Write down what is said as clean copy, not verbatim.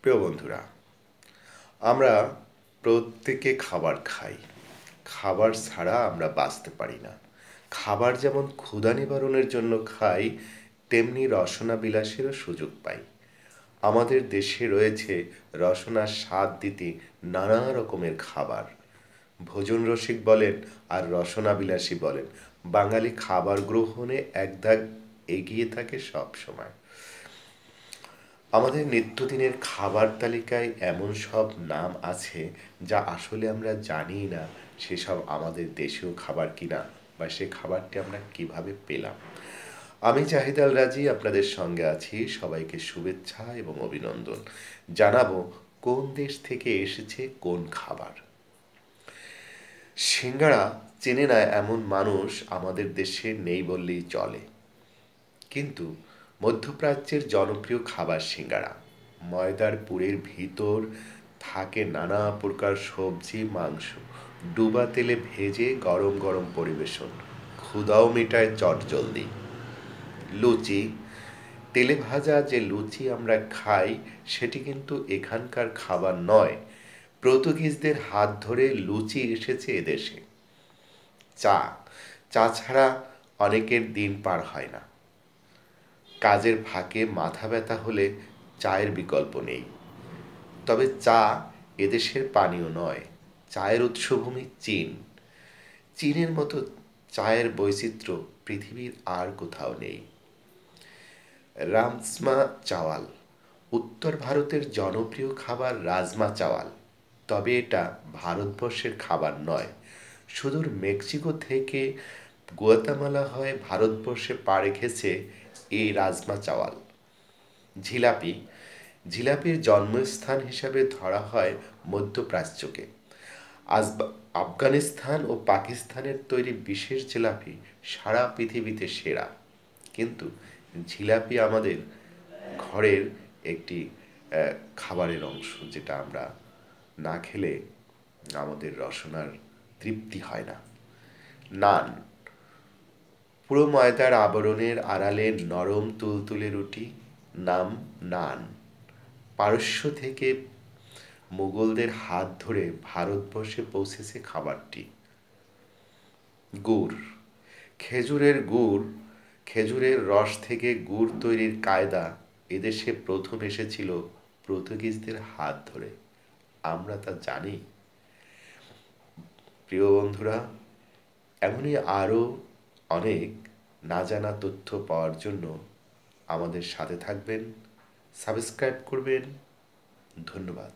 প্রিয় বন্ধুরা, আমরা প্রত্যেকে খাবার খাই। খাবার ছাড়া আমরা বাঁচতে পারি না। খাবার যেমন ক্ষুধা নিবারণের জন্য খাই, তেমনি রসনা বিলাসেরও সুযোগ পাই। আমাদের দেশে রয়েছে রসনার স্বাদ দিতে নানা রকমের খাবার। ভোজন রসিক বলেন আর রসনা বিলাসী বলেন, বাঙালি খাবার গ্রহণে এক ধাপ এগিয়ে থাকে সব সময়। আমাদের নিত্যদিনের খাবার তালিকায় এমন সব নাম আছে যা আসলে আমরা জানি না সেসব আমাদের দেশীয় খাবার কিনা বা সে খাবারটি আমরা কিভাবে পেলাম। আমি জাহিদ আল রাজি আপনাদের সঙ্গে আছি। সবাইকে শুভেচ্ছা এবং অভিনন্দন জানাবো কোন দেশ থেকে এসেছে কোন খাবার। সিঙ্গাড়া চেনে না এমন মানুষ আমাদের দেশে নেই বললেই চলে। কিন্তু মধ্যপ্রাচ্যের জনপ্রিয় খাবার সিঙ্গাড়া। ময়দার পুরের ভিতর থাকে নানা প্রকার সবজি মাংস, ডুবা তেলে ভেজে গরম গরম পরিবেশন, ক্ষুধাও মেটায় চটজলদি। লুচি, তেলে ভাজা যে লুচি আমরা খাই সেটি কিন্তু এখানকার খাবার নয়। পর্তুগিজদের হাত ধরে লুচি এসেছে এদেশে। চা, চা ছাড়া অনেকের দিন পার হয় না। কাজের ফাঁকে মাথা ব্যথা হলে চায়ের বিকল্প নেই। তবে চা এদেশের পানীয় নয়, চায়ের উৎসভূমি চীন। চীনের মতো চায়ের বৈচিত্র্য পৃথিবীর আর কোথাও নেই। রাজমা চাওয়াল, উত্তর ভারতের জনপ্রিয় খাবার রাজমা চাওয়াল। তবে এটা ভারতবর্ষের খাবার নয়। সুদূর মেক্সিকো থেকে গুয়াতামালা হয়ে ভারতবর্ষে পা রেখেছে এই রাজমা চাওয়াল। জিলাপি, জিলাপির জন্মস্থান হিসাবে ধরা হয় মধ্যপ্রাচ্যকে। আজ আফগানিস্তান ও পাকিস্তানের তৈরি বিশেষ জিলাপি সারা পৃথিবীতে সেরা। কিন্তু জিলাপি আমাদের ঘরের একটি খাবারের অংশ, যেটা আমরা না খেলে আমাদের রসনার তৃপ্তি হয় না। নান, পুরো ময়দার আবরণের আড়ালে নরম তুলতুলে রুটি, নাম নান। পারস্য থেকে মুঘলদের হাত ধরে ভারতবর্ষে পৌঁছেছে খাবারটি। গুড়, খেজুরের গুড়, খেজুরের রস থেকে গুড় তৈরির কায়দা এদেশে প্রথম এসেছিল পর্তুগিজদের হাত ধরে। আমরা তা জানি। প্রিয় বন্ধুরা, এমনই আরও অনেক না জানা তথ্য পাওয়ার জন্য আমাদের সাথে থাকবেন, সাবস্ক্রাইব করবেন। ধন্যবাদ।